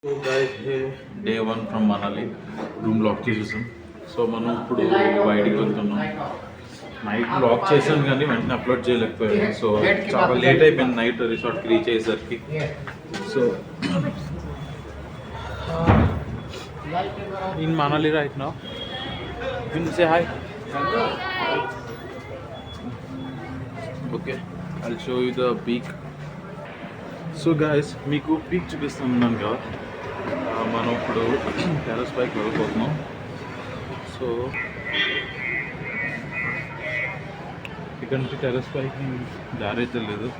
So guys day 1 from Manali room lock చేసేసాం. So మనం ఇప్పుడు బయటికి వెళ్తున్నాం. నైట్ లాక్ చేసాం కానీ వెంటనే అప్లోడ్ చేయలేకపోయాం. సో చాలా లేట్ అయిపోయింది నైట్ రిసార్ట్కి రీచ్ అయ్యేసరికి. So in Manali right now. Will say hi. Okay, I'll show you the peak. So guys మీకు పీక్ చూపిస్తున్నాను కదా, మనం ఇప్పుడు టెర్రస్ పైకి వెళ్ళిపోతున్నాం. సో ఇక్కడ నుంచి టెర్రస్ పైకి దారి అయితే లేదు.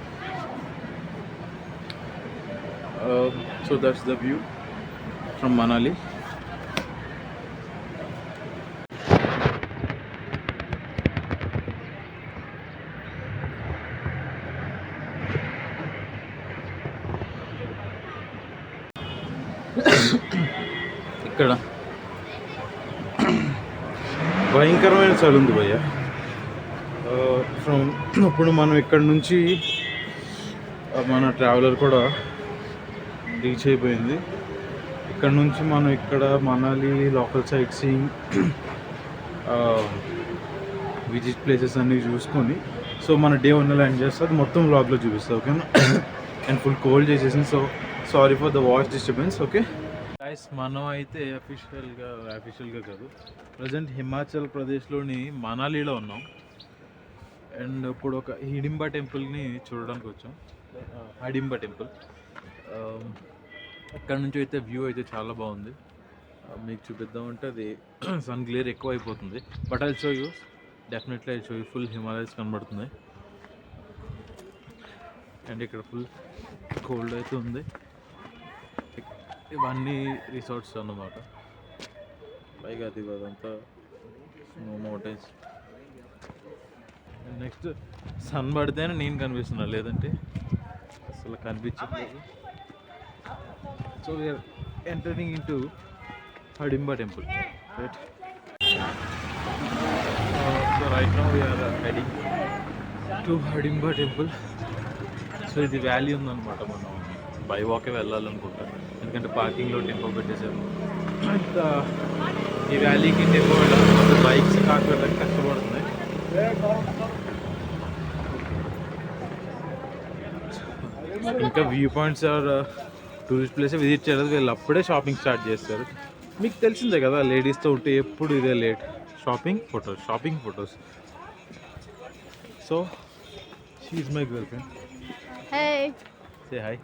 So that's the view from Manali. ఇక్కడ భయంకరమైన చలి ఉంది భయ్య. ఫ్రమ్ ఇప్పుడు మనం ఇక్కడ నుంచి మన ట్రావెలర్ కూడా రీచ్ అయిపోయింది. ఇక్కడ నుంచి మనం ఇక్కడ Manali local sight seeing visit places అన్నీ చూసుకొని సో మన డే 1 ల్యాండ్ చేస్తే అది మొత్తం వ్లాగ్లో చూపిస్తాం. ఓకేనా? అండ్ ఫుల్ కోల్డ్ చేసేసింది. So sorry for the voice disturbance. Okay guys, మనం అయితే అఫీషియల్గా కాదు, ప్రజెంట్ హిమాచల్ ప్రదేశ్లోని మనాలిలో ఉన్నాం. అండ్ ఇప్పుడు ఒక హిడింబా టెంపుల్ని చూడడానికి వచ్చాం. హిడింబా టెంపుల్ అక్కడ నుంచి అయితే వ్యూ అయితే చాలా బాగుంది. మీకు చూపిద్దామంటే అది సన్ గ్లేర్ ఎక్కువ అయిపోతుంది. But I'll show you, definitely I'll show you. Full Himalayas కనబడుతుంది. అండ్ ఇక్కడ ఫుల్ కోల్డ్ అయితే ఉంది. ఇవన్నీ రిసార్ట్స్ అన్నమాట. పైగా అది అదంతా స్నో మౌంటైన్స్. నెక్స్ట్ సన్ పడితేనే నేను కనిపిస్తున్నా, లేదంటే అసలు కనిపించట్లేదు. So we're entering in to Hidimba temple. Right. So right now we're heading to Hidimba temple. So ఇది వ్యాలీ ఉందన్నమాట. మనం బై వాకే వెళ్ళాలనుకుంటా, ఎందుకంటే పార్కింగ్లో టెంపో పెట్టేశారు. ఇంకా ఈ వ్యాలీకి టెంపో వెళ్ళాలనుకుంటే బైక్స్ కాకపోతే కష్టపడుతున్నాయి. ఇంకా view points or tourist place visit చేయలేదు. వీళ్ళు అప్పుడే షాపింగ్ స్టార్ట్ చేస్తారు. మీకు తెలిసిందే కదా, లేడీస్తో ఉంటే ఎప్పుడు ఇదే late. Shopping photos. So she is my girl friend. Say hi.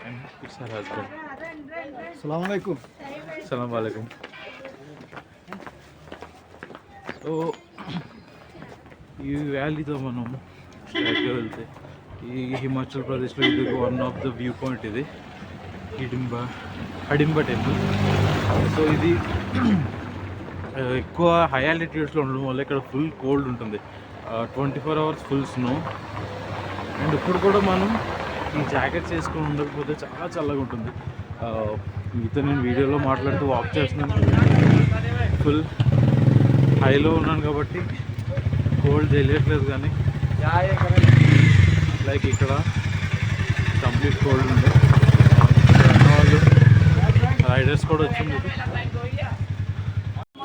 And it's her husband. Assalamualaikum. Assalamualaikum. So ఈ వ్యాలీతో మనం స్ట్రైట్గా వెళ్తే ఈ హిమాచల్ ప్రదేశ్లో ఇది one of the view point. ఇది హిడింబా టెంపుల్. సో ఇది ఎక్కువ హై ఆల్టిట్యూడ్స్లో ఉండడం వల్ల ఇక్కడ ఫుల్ కోల్డ్ ఉంటుంది. 24 hours ఫుల్ స్నో. అండ్ ఇప్పుడు కూడా మనం ఈ జాకెట్స్ వేసుకొని ఉండకపోతే చాలా చల్లగా ఉంటుంది. మీతో నేను వీడియోలో మాట్లాడుతూ వాక్ చేస్తున్నాను. ఫుల్ హైలో ఉన్నాను కాబట్టి కోల్డ్ తెలియట్లేదు, కానీ లైక్ ఇక్కడ కంప్లీట్ కోల్డ్ ఉంది. వాళ్ళు రైడర్స్ కూడా వచ్చింది.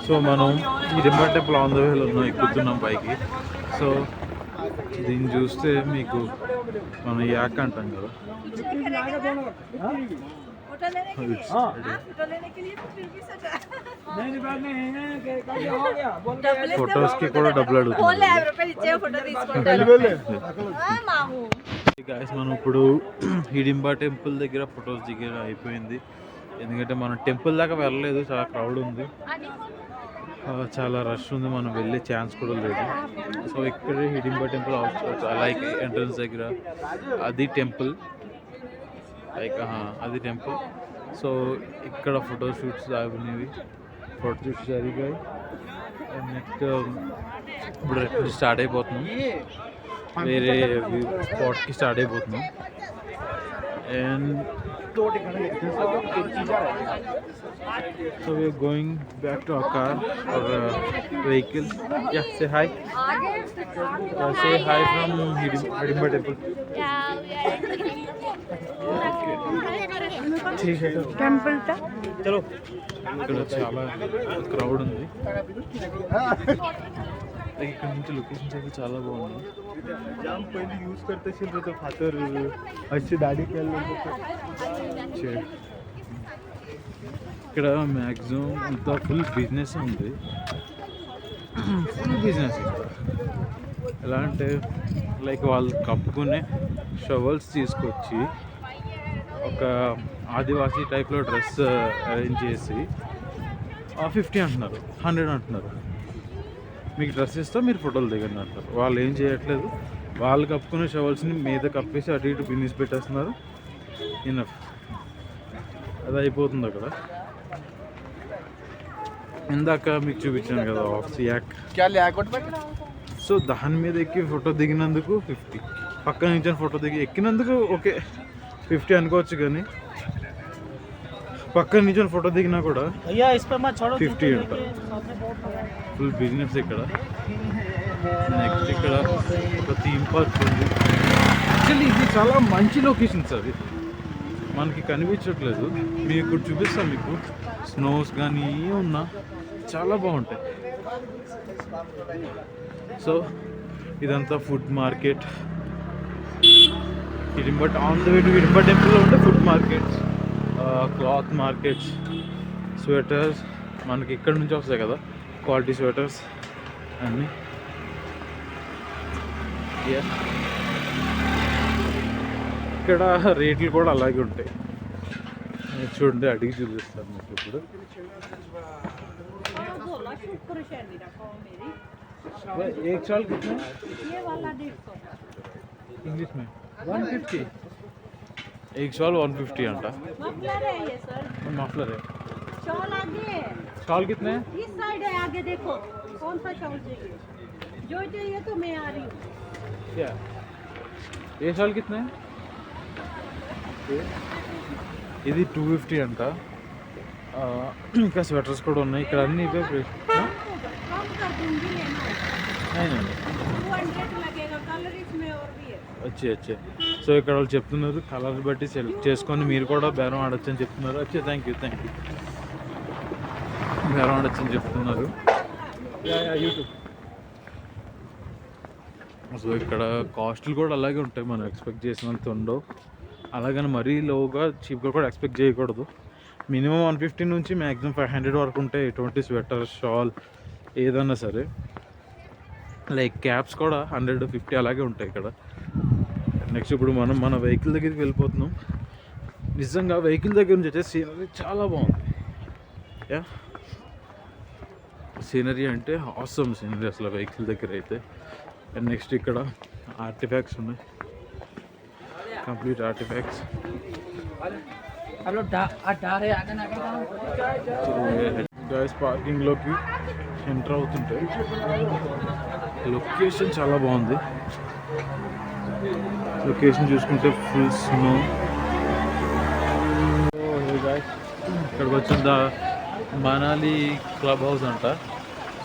సో మనం ఈ హిడింబా టెంపుల్ ఆన్ ద వేలో ఉన్నాం, ఎక్కుతున్నాం పైకి. సో దీన్ని చూస్తే మీకు మనం యాక్ అంటాం కదా, ఫొటోస్కి కూడా డబ్బులు అడుగుతుంది. గాయస్, మనం ఇప్పుడు హిడింబా టెంపుల్ దగ్గర ఫొటోస్ దిగ అయిపోయింది. ఎందుకంటే మనం టెంపుల్ దాకా వెళ్ళలేదు, చాలా క్రౌడ్ ఉంది, చాలా రష్ ఉంది, మనం వెళ్ళే ఛాన్స్ కూడా లేదు. సో ఇక్కడే హిడింబా టెంపుల్ లైక్ ఎంట్రన్స్ దగ్గర అది టెంపుల్, లైక్ అది టెంపుల్. సో ఇక్కడ ఫోటో షూట్స్ అవినవి, ఫోటో షూట్స్ జరిగాయి. అండ్ నెక్స్ట్ ఇప్పుడు స్టార్ట్ అయిపోతున్నాం, వేరే స్పాట్కి స్టార్ట్ అయిపోతున్నాం. And so we are going back to our car or vehicle. Yeah, say hi. Say hi from Hidimba Temple. Yeah, we are temple था ఇక్కడ చాలా crowd ఉంది. ఇక్కడ నుంచి లొకేషన్స్ అయితే చాలా బాగున్నాయి. जाम पहले यूज करते थे तो फादर अच्छी दाढ़ी कर ఇక్కడ మ్యాక్సిమం అంతా ఫుల్ బిజినెస్ ఉంది. ఫుల్ బిజినెస్ ఇక్కడ ఎలా అంటే లైక్ వాళ్ళు కప్పుకునే షవల్స్ తీసుకొచ్చి ఒక ఆదివాసీ టైప్లో డ్రెస్ అరేంజ్ చేసి 50 అంటున్నారు, 100 అంటున్నారు. మీకు డ్రెస్ ఇస్తే మీరు ఫోటోలు దిగండి అంటారు. వాళ్ళు ఏం చేయట్లేదు, వాళ్ళు కప్పుకునే షవల్స్ని మీద కప్పేసి అటు ఇటు బిజినెస్ పెట్టేస్తున్నారు. ఇనఫ్ అది అయిపోతుంది అక్కడ. ఇందాక మీకు చూపించాను కదా ఆక్సియాక్, సో దాని మీద ఎక్కి ఫోటో దిగినందుకు 50, పక్కన నుంచి ఫోటో దిగి ఎక్కినందుకు ఓకే 50 అనుకోవచ్చు, కానీ పక్కన నుంచి ఫోటో దిగినా కూడా 50 అంట. ఫుల్ బిజినెస్ ఇక్కడ. నెక్స్ట్ ఇక్కడ ఒక థీమ్ పార్క్ ఉంది. యాక్చువల్లీ ఇది చాలా మంచి లొకేషన్స్, అది మనకి కనిపించట్లేదు. మీకు చూపిస్తాం, మీకు స్నోస్ కానీ ఉన్నా చాలా బాగుంటాయి. సో ఇదంతా food market. Hidimba on the way to Hidimba టెంపుల్లో ఉంటే food markets, cloth markets, sweaters మనకి ఇక్కడ నుంచి వస్తాయి కదా, క్వాలిటీ స్వెటర్స్ అన్నీ. ఇక్కడ రేట్లు కూడా అలాగే ఉంటాయి. చూడండి, అడిగి చూపిస్తాను మీకు ఇప్పుడు. एक साल कितना? ये वाला 150 इंग्लिश में 150. एक शॉल 150 अंट. मफलर है ये सर, मफलर है. शॉल आगे, शॉल कितने हैं? इस साइड है, आगे देखो कौन सा शॉल चाहिए, जो चाहिए तो मैं आ रही हूँ. क्या ये शॉल कितने हैं? ఇది 250 అంట. ఇంకా స్వెటర్స్ కూడా ఉన్నాయి ఇక్కడ. అన్ని ఇవే ప్రైస్. कम कर दूंगी, लेना అయినా 200 लगेगा, कलर इसमें और भी है. వచ్చే సో ఇక్కడ వాళ్ళు చెప్తున్నారు కలర్ బట్టి సెలెక్ట్ చేసుకొని మీరు కూడా బేరం ఆడొచ్చు అని చెప్తున్నారు. వచ్చే థ్యాంక్ యూ బేరం ఆడొచ్చు అని చెప్తున్నారు. యూట్యూబ్. సో ఇక్కడ కాస్ట్లు కూడా అలాగే ఉంటాయి, మనం ఎక్స్పెక్ట్ చేసినంత ఉండవు. అలాగని మరీ లోగా చీప్గా కూడా ఎక్స్పెక్ట్ చేయకూడదు. మినిమం 150 నుంచి మ్యాక్సిమం 500 వరకు ఉంటాయి ఎటువంటి స్వెటర్, షాల్ ఏదన్నా సరే. లైక్ క్యాప్స్ కూడా 100-50 అలాగే ఉంటాయి ఇక్కడ. నెక్స్ట్ ఇప్పుడు మనం మన వెహికల్ దగ్గరికి వెళ్ళిపోతున్నాం. నిజంగా వెహికల్ దగ్గర నుంచి వచ్చే సీనరీ చాలా బాగుంది. యా, సీనరీ అంటే ఆసమ్ సీనరీ అసలు వెహికల్ దగ్గర అయితే. అండ్ నెక్స్ట్ ఇక్కడ ఆర్టిఫాక్ట్స్ ఉన్నాయి, కంప్లీట్ ఆర్టిఫాక్ట్స్. గైస్ పార్కింగ్లోకి ఎంటర్ అవుతుంటే లొకేషన్ చాలా బాగుంది. లొకేషన్ చూసుకుంటే ఫుల్ స్నో. ఇక్కడికి వచ్చిన మనాలి క్లబ్ హౌస్ అంట.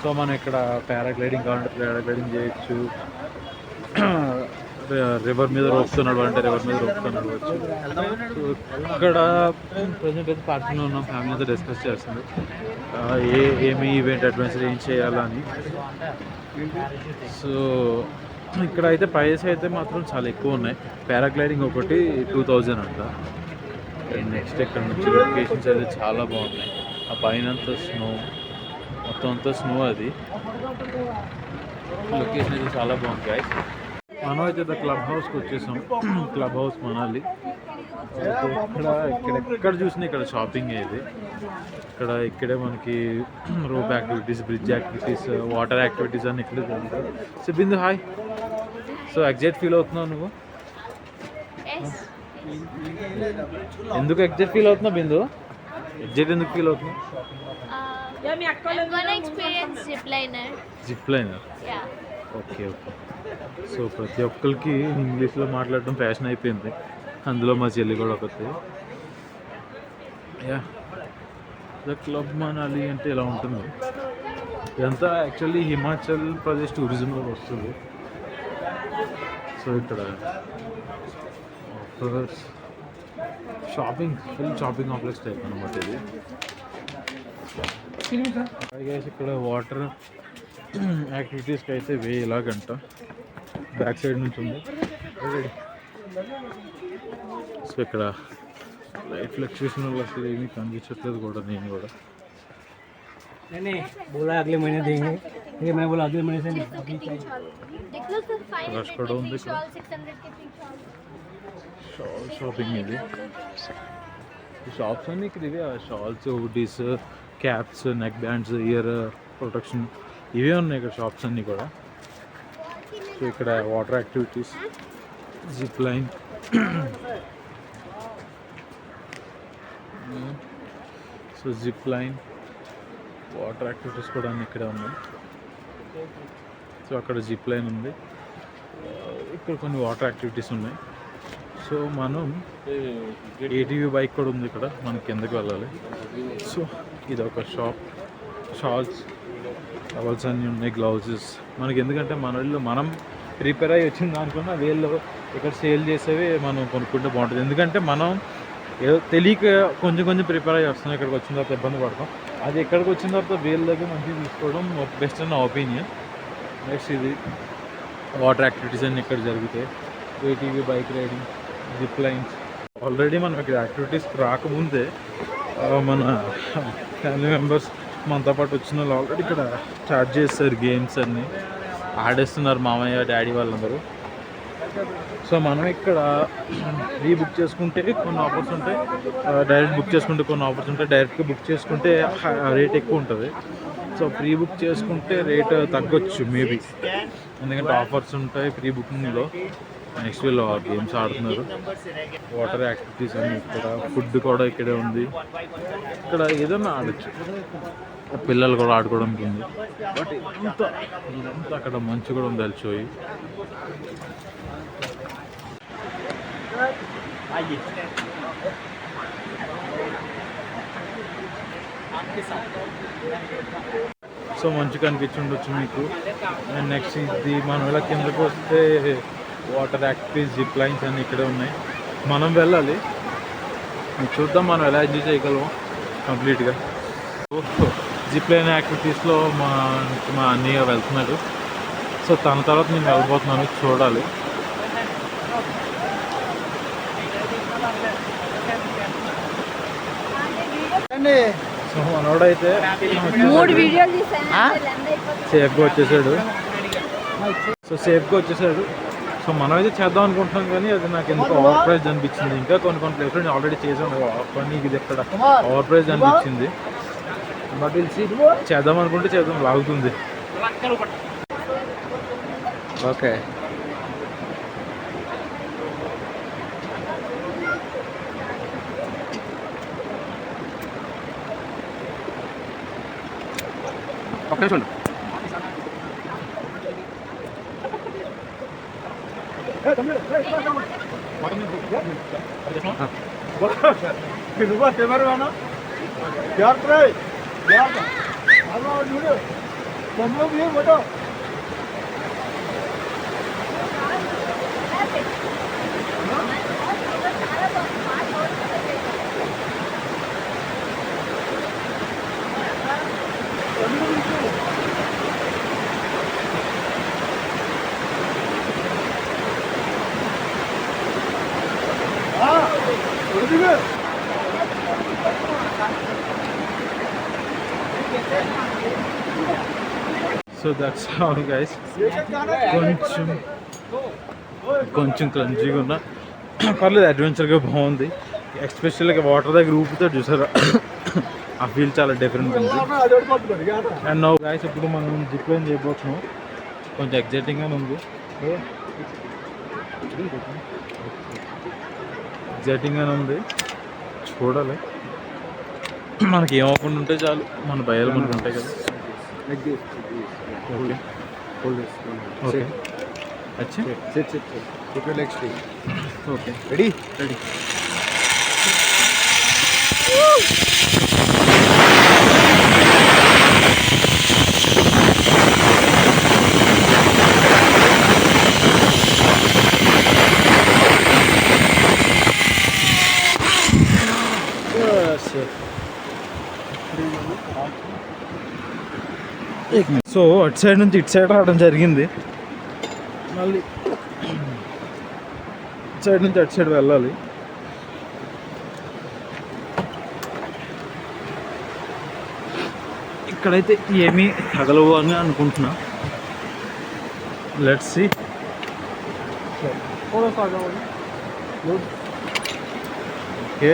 సో మనం ఇక్కడ పారాగ్లైడింగ్ కావాలంటే పారాగ్లైడింగ్ చేయొచ్చు. రివర్ మీద రోపుతున్నాడు అంటే రివర్ మీద రోపుతున్నాడు వచ్చు. ఇక్కడ ప్రజెంట్ అయితే పార్కింగ్లో ఉన్నాం, ఫ్యామిలీతో డిస్కస్ చేస్తుంది ఏమి ఈవెంట్ అడ్వెంచర్ ఏం చేయాలని. సో ఇక్కడ అయితే ప్రైజెస్ అయితే మాత్రం చాలా ఎక్కువ ఉన్నాయి. పారాగ్లైడింగ్ ఒకటి 2000 అంట. నెక్స్ట్ ఇక్కడ నుంచి లొకేషన్స్ అయితే చాలా బాగున్నాయి. ఆ పైన అంతా స్నో, మొత్తం అంతా స్నో. అది లొకేషన్ అయితే చాలా బాగుంది గైస్. మనం అయితే క్లబ్ హౌస్కి వచ్చేసాం. Club house Manali. ఇక్కడ చూసినా ఇక్కడ షాపింగ్ ఇది. ఇక్కడే మనకి rope activities, bridge activities, water activities అని ఇక్కడే జరుగుతాయి. సో బిందు హాయ్. సో ఎగ్జైట్ ఫీల్ అవుతున్నావు నువ్వు? ఎందుకు ఎగ్జైట్ ఫీల్ అవుతున్నావు బిందు? ఎగ్జైట్ ఎందుకు ఫీల్ అవుతున్నావు? Zip liner. ఓకే. సో ప్రతి ఒక్కరికి ఇంగ్లీష్లో మాట్లాడడం ఫ్యాషన్ అయిపోయింది, అందులో మా చెల్లి కూడా ఒకటి. యా, ద క్లబ్ మనాలి అంటే ఇలా ఉంటుంది. ఇదంతా యాక్చువల్లీ హిమాచల్ ప్రదేశ్ టూరిజంలో వస్తుంది. సో ఇక్కడ offers shopping full shopping complex type అనమాట ఇది. ఇక్కడ వాటర్ యాక్టివిటీస్కి అయితే ఇలాగంట బ్యాక్ సైడ్ నుంచి ఉంది. సో ఇక్కడ లైట్ ఫ్లక్చుయేషన్ వల్ల అసలు ఏమీ కనిపించట్లేదు కూడా. నేను కూడా बोला अगले महीने देंगे, लेकिन मैं बोला अगले महीने से రష్ కూడా ఉంది. షాపింగ్ ఇది. ఈ షాప్స్ అన్నీ ఇక్కడ ఇవే shawls, hoodies, caps, neck bands, year protection ఇవే ఉన్నాయి ఇక్కడ షాప్స్ అన్నీ కూడా. సో ఇక్కడ water activities, zip line, so zip line, water activities కూడా అన్నీ ఇక్కడే ఉన్నాయి. సో అక్కడ జిప్ లైన్ ఉంది, ఇక్కడ కొన్ని వాటర్ యాక్టివిటీస్ ఉన్నాయి. సో మనం ఏటీవీ బైక్ కూడా ఉంది ఇక్కడ, మనం కిందకి వెళ్ళాలి. సో ఇది ఒక షాప్. షాల్స్, టవల్స్ అన్నీ ఉన్నాయి, గ్లౌజెస్ మనకి. ఎందుకంటే మన వాళ్ళు మనం ప్రిపేర్ అయ్యి వచ్చింది అనుకున్న వీళ్ళు ఇక్కడ సేల్ చేసేవి మనం కొనుక్కుంటే బాగుంటుంది. ఎందుకంటే మనం ఏదో తెలియక కొంచెం కొంచెం ప్రిపేర్ అయ్యి వస్తున్నాం, ఇక్కడికి వచ్చిన తర్వాత ఇబ్బంది పడతాం. అది ఇక్కడికి వచ్చిన తర్వాత వీళ్ళ దగ్గర మంచిగా తీసుకోవడం బెస్ట్ అని నా ఒపీనియన్. నెక్స్ట్ ఇది వాటర్ యాక్టివిటీస్ అన్నీ ఇక్కడ జరుగుతాయి. ATV bike riding, zip lines. Already మనం ఇక్కడ యాక్టివిటీస్ రాకముందే మన ఫ్యామిలీ మెంబర్స్ మనతో పాటు వచ్చిన వాళ్ళు ఆల్రెడీ ఇక్కడ స్టార్ట్ చేస్తారు. గేమ్స్ అన్నీ ఆడేస్తున్నారు మామయ్య, డాడీ వాళ్ళందరూ. సో మనం ఇక్కడ ప్రీ బుక్ చేసుకుంటే కొన్ని ఆఫర్స్ ఉంటాయి, డైరెక్ట్ బుక్ చేసుకుంటే కొన్ని ఆఫర్స్ ఉంటాయి. డైరెక్ట్గా బుక్ చేసుకుంటే రేట్ ఎక్కువ ఉంటుంది. సో ప్రీ బుక్ చేసుకుంటే రేట్ తగ్గొచ్చు మేబీ, ఎందుకంటే ఆఫర్స్ ఉంటాయి ప్రీ బుకింగ్లో. నెక్స్ట్ వీళ్ళు గేమ్స్ ఆడుతున్నారు, వాటర్ యాక్టివిటీస్ అన్నీ ఇక్కడ, ఫుడ్ కూడా ఇక్కడే ఉంది. ఇక్కడ ఏదైనా ఆడచ్చు, పిల్లలు కూడా ఆడుకోవడానికి ఉంది. బట్ ఇదంతా అక్కడ మంచి కూడా ఉంది వెళ్ళిపోయి. సో మంచిగా అనిపించి ఉండొచ్చు మీకు. అండ్ నెక్స్ట్ ఇది మనం ఇలా కిందకు వస్తే వాటర్ యాక్టివిటీస్, జిప్ లైన్స్ అన్నీ ఇక్కడే ఉన్నాయి. మనం వెళ్ళాలి, చూద్దాం మనం ఎలా ఎంజాయ్ చేయగలము కంప్లీట్గా. జిప్ లైన్ యాక్టివిటీస్లో మా అన్నయ్య వెళ్తున్నాడు. సో తన తర్వాత నేను వెళ్ళిపోతున్నాను, చూడాలి. సో మనోడైతే సేఫ్గా వచ్చేసాడు. సో మనం అయితే చేద్దాం అనుకుంటున్నాం, కానీ అది నాకు ఎందుకు ఓవర్ ప్రైజ్ అనిపించింది. ఇంకా కొన్ని ప్లేస్లో నేను ఆల్రెడీ చేసాను కానీ ఇది ఎక్కడ ఓవర్ ప్రైజ్ అనిపించింది. బట్ తెలిసి చేద్దాం అనుకుంటే చేద్దాం, లాగుతుంది. ఓకే ఓకే చూడండి. So that's all guys. కొంచెం క్రంచీగా ఉన్నా పర్లేదు, అడ్వెంచర్గా బాగుంది. ఎస్పెషల్గా వాటర్ దగ్గర ఊపుతో చూసారా, ఆ ఫీల్ చాలా డిఫరెంట్ ఉంది. అండ్ నౌ గైస్ ఇప్పుడు మనం జిప్ లైన్ చేయబోతున్నాం. కొంచెం ఎగ్జైటింగ్గానే ఉంది, చూడాలి. మనకి ఏమవకుండా ఉంటే చాలు, మన భయాలు మనకు ఉంటాయి కదా. ఓకే ఓకే అచ్చా ఓకే రెడీ. సో అటు సైడ్ నుంచి ఇటు సైడ్ రావడం జరిగింది, మళ్ళీ ఇటు సైడ్ నుంచి అటు సైడ్ వెళ్ళాలి. ఇక్కడైతే ఏమీ తగలవు అని అనుకుంటున్నా. Let's see. ఓకే,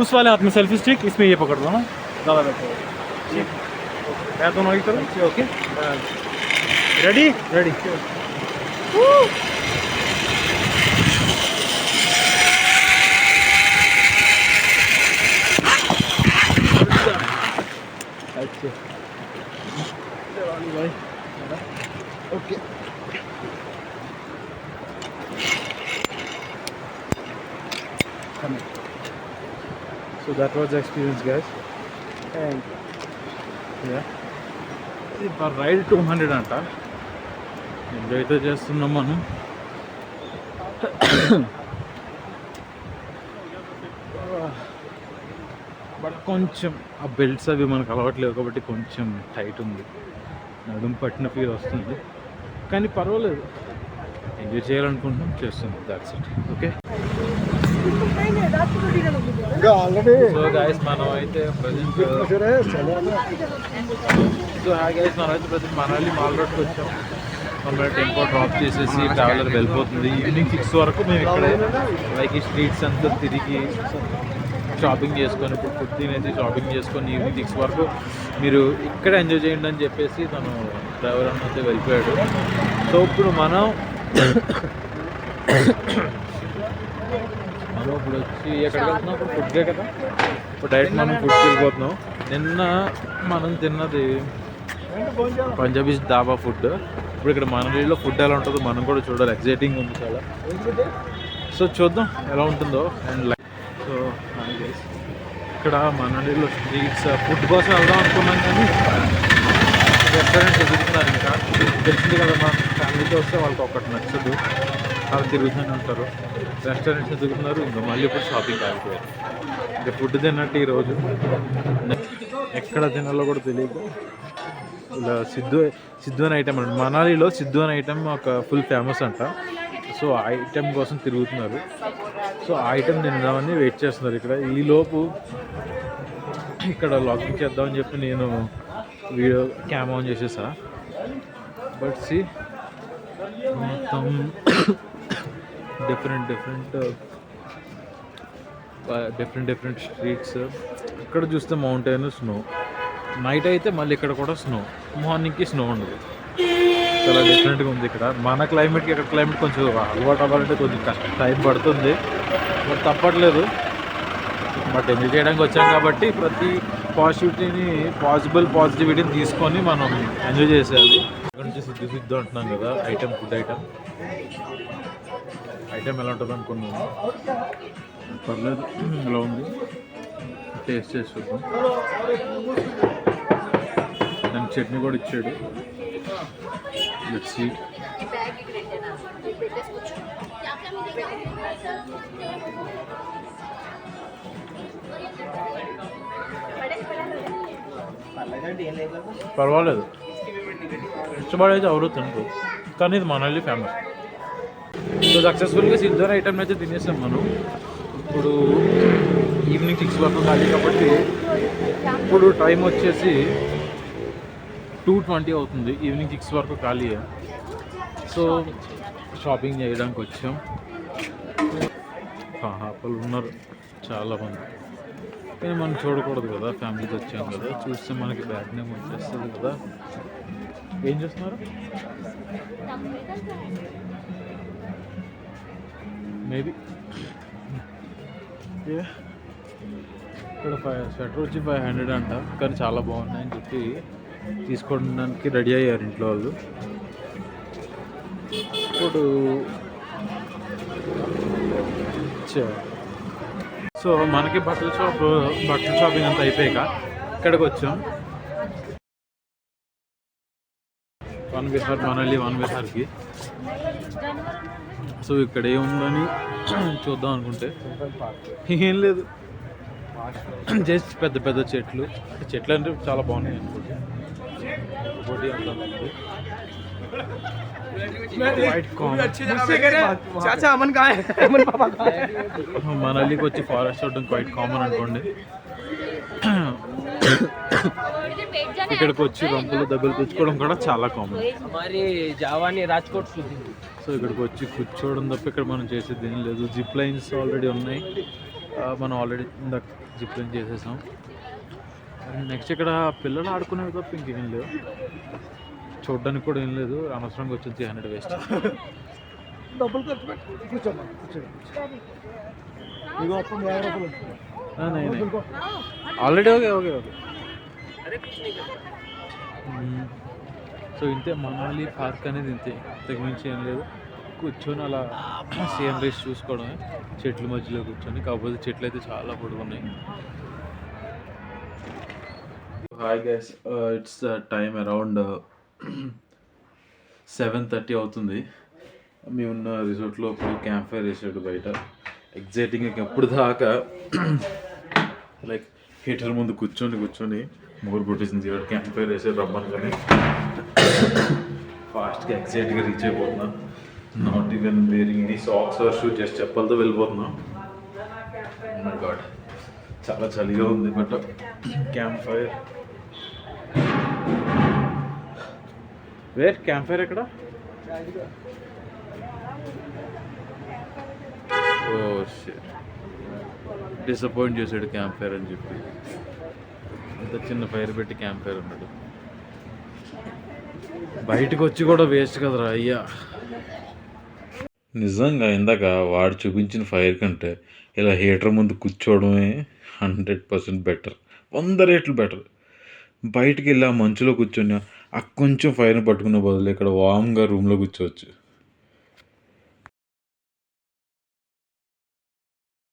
उस वाले हाथ में सेल्फी स्टिक, इसमें ये पकड़ लो ना, ज़्यादा बेहतर है. मैं दोनों की तरफ. Okay, ready ready. अच्छा भाई, okay. So that was the experience, guys. And yeah, per ride 200 అంట. ఎంజాయ్ అయితే చేస్తున్నాం మనం. బట్ కొంచెం ఆ బెల్ట్స్ అవి మనకు అలవాట్లేవు కాబట్టి కొంచెం టైట్ ఉంది, నడుము పట్టిన ఫీల్ వస్తుంది. కానీ పర్వాలేదు, ఎంజాయ్ చేయాలనుకుంటున్నాం, చేస్తున్నాం. That's it. Okay, already so guys మనం అయితే ప్రజెంట్ మనాలి మాల్ రోడ్కి వచ్చాం. మమ్మల్ని టెంపో డ్రాప్ చేసేసి ట్రావెలర్ వెళ్ళిపోతుంది. ఈవినింగ్ 6 వరకు మేము ఇక్కడే లైక్ ఈ స్ట్రీట్స్ అంతా తిరిగి షాపింగ్ చేసుకొని, ఇప్పుడు ఫుడ్ తినేసి షాపింగ్ చేసుకొని ఈవినింగ్ 6 వరకు మీరు ఇక్కడ ఎంజాయ్ చేయండి అని చెప్పేసి తను డ్రైవర్ అన్నైతే వెళ్ళిపోయాడు. సో ఇప్పుడు మనం ఇప్పుడు వచ్చి ఎక్కడికి వెళ్తున్నాం? ఇప్పుడు ఫుడ్కే కదా, ఇప్పుడు డైరెక్ట్ మనం ఫుడ్కి వెళ్ళిపోతున్నాం. నిన్న మనం తిన్నది పంజాబీ డాబా ఫుడ్. ఇప్పుడు ఇక్కడ మనాలిలో ఫుడ్ ఎలా ఉంటుందో మనం కూడా చూడాలి. ఎగ్జైటింగ్ ఉంది చాలా. సో చూద్దాం ఎలా ఉంటుందో. అండ్ సో ఇక్కడ మనాలిలో స్ట్రీట్స్ ఫుడ్ కోసం వెళ్దాం అనుకున్నాం, కానీ రెస్టారెంట్స్ ఎదుగుతున్నారు. ఇంకా తెలిసింది కదా, మా ఫ్యామిలీతో వస్తే వాళ్ళకి ఒక్కటి నచ్చదు, వాళ్ళు తిరుగుతూనే ఉంటారు. రెస్టారెంట్స్ ఎదుగుతున్నారు, ఇంకా మళ్ళీ ఇప్పుడు షాపింగ్ ఆగిపోయారు. ఇంకా ఫుడ్ తిన్నట్టు ఈరోజు ఎక్కడ తినాలో కూడా తెలియదు. ఇలా సిద్ధు అనే ఐటమ్ అంట, మనాలిలో సిద్ధు అనే ఐటమ్ ఒక ఫుల్ ఫేమస్ అంట. సో ఆ ఐటెం కోసం తిరుగుతున్నారు. సో ఆ ఐటెం తిందామని వెయిట్ చేస్తున్నారు ఇక్కడ. ఈలోపు ఇక్కడ లాగింగ్ చేద్దామని చెప్పి నేను వీడియో క్యామ్ ఆన్ చేసేసా. బట్ సి మొత్తం డిఫరెంట్ స్ట్రీట్స్. ఇక్కడ చూస్తే మౌంటైన్, స్నో. నైట్ అయితే మళ్ళీ ఇక్కడ కూడా స్నో, మార్నింగ్కి స్నో ఉండదు. చాలా డిఫరెంట్గా ఉంది ఇక్కడ. మన క్లైమేట్కి ఇక్కడ క్లైమేట్ కొంచెం అలవాటు అవ్వాలంటే కొంచెం టైం పడుతుంది, బట్ తప్పట్లేదు. బట్ ఎంజాయ్ చేయడానికి వచ్చాం కాబట్టి ప్రతి పాజిటివిటీని తీసుకొని మనం ఎంజాయ్ చేసేయాలి. ఇక్కడ నుంచి సిద్ధు అంటున్నాం కదా, ఫుడ్ ఐటమ్ ఎలా ఉంటుంది అనుకున్నాము. పర్లేదు, ఎలా ఉంది టేస్ట్ చేసి చూద్దాం. దానికి చట్నీ కూడా ఇచ్చాడు. Let's see. పర్వాలేదు, ఇష్టపడైతే ఎవరు తింటారు, కానీ ఇది మనాలి ఫేమస్. సో సక్సెస్ఫుల్గా సిద్ధు ఐటమ్ అయితే తినేసాం మనం. ఇప్పుడు ఈవినింగ్ 6 వరకు ఖాళీ కాబట్టి ఇప్పుడు టైం వచ్చేసి 2:20 అవుతుంది. ఈవినింగ్ 6 వరకు ఖాళీ. సో షాపింగ్ చేయడానికి వచ్చాం. పాపలు ఉన్నారు చాలామంది, కానీ మనం చూడకూడదు కదా, ఫ్యామిలీతో వచ్చాం కదా, చూస్తే మనకి బ్యాడ్ నేమ్ వచ్చేస్తుంది కదా. ఏం చేస్తున్నారు? మేబీ ఇక్కడ స్వెటర్ వచ్చి 500 అంట, కానీ చాలా బాగున్నాయని చెప్పి తీసుకోవడానికి రెడీ అయ్యారు ఇంట్లో వాళ్ళు. ఇప్పుడు సో మనకి బట్టల షాపింగ్ అంతా అయిపోయాక ఇక్కడికి వచ్చాం. వాన్ విహార్ మనాలి వాన్ విహార్కి. సో ఇక్కడ ఏముందని చూద్దాం అనుకుంటే ఏం లేదు, జస్ట్ పెద్ద పెద్ద చెట్లు. అంటే చెట్లు అంటే చాలా బాగున్నాయి అనుకుంటే. ఒకటి అంతా ఉంది. Quite calm. चाचा अमन कहाँ है? अमन पापा कहाँ है? మనాలికి వచ్చి ఫారెస్ట్ చూడడం క్వైట్ కామన్ అనుకోండి. ఇక్కడికి వచ్చి రంపులు దెబ్బలు తెచ్చుకోవడం కూడా చాలా కామన్. हमारे जावानी राजकोट सुधी. సో ఇక్కడికి వచ్చి కూర్చోవడం తప్ప ఇక్కడ మనం చేసేది ఏం లేదు. జిప్ లైన్స్ ఆల్రెడీ ఉన్నాయి, మనం ఆల్రెడీ ఇందాక జిప్ లైన్ చేసేసాం. నెక్స్ట్ ఇక్కడ పిల్లలు ఆడుకునేవి తప్ప ఇంకేం లేవు, చూడడానికి కూడా ఏం లేదు. అనవసరంగా వచ్చి 300 వేస్ట్. डबल कर कुछ इगो अपन 50 रुपए नहीं already okay okay okay. So ఇంతే మనాలి పార్క్ అనేది ఇంతే, ఇంతకుమించి ఏం లేదు. కూర్చొని అలా సీనరీస్ చూసుకోవడమే, చెట్ల మధ్యలో కూర్చొని. కాకపోతే చెట్లు అయితే చాలా పొడుగున్నాయి. Hi guys, it's time around 7:30 అవుతుంది. మేమున్న రిసార్ట్లో ఇప్పుడు క్యాంప్ ఫైర్ వేసాడు బయట. ఎగ్జైటింగ్ ఎప్పుడు దాకా లైక్ హీటర్ ముందు కూర్చొని మోర్ కొట్టేసింది. క్యాంప్ ఫైర్ వేసాడు రమ్మని, కానీ ఫాస్ట్గా ఎగ్జైట్గా రీచ్ అయిపోతున్నా. Not even wearing any socks or shoe, just చెప్పలతో వెళ్ళిపోతున్నాం. మై గాడ్, చాలా చలిగా ఉంది. But camp fire, where camp fire ఎక్కడ? ఓ షిట్, డిసప్పాయింట్ చేశాడు క్యాంప్ ఫైర్ అని చెప్పి. అంత చిన్న ఫైర్ పెట్టి క్యాంప్ ఫైర్ అన్నాడు. బయటకు వచ్చి కూడా వేస్ట్ కదరా అయ్యా. నిజంగా ఇందాక వాడు చూపించిన ఫైర్ కంటే ఇలా హీటర్ ముందు కూర్చోవడమే 100% బెటర్, 100 రెట్లు బెటర్. బయటికి వెళ్ళి ఆ మంచులో కూర్చొని కొంచెం ఫైర్ని పట్టుకున్న బదులు ఇక్కడ వామ్గా రూమ్లో కూర్చోవచ్చు.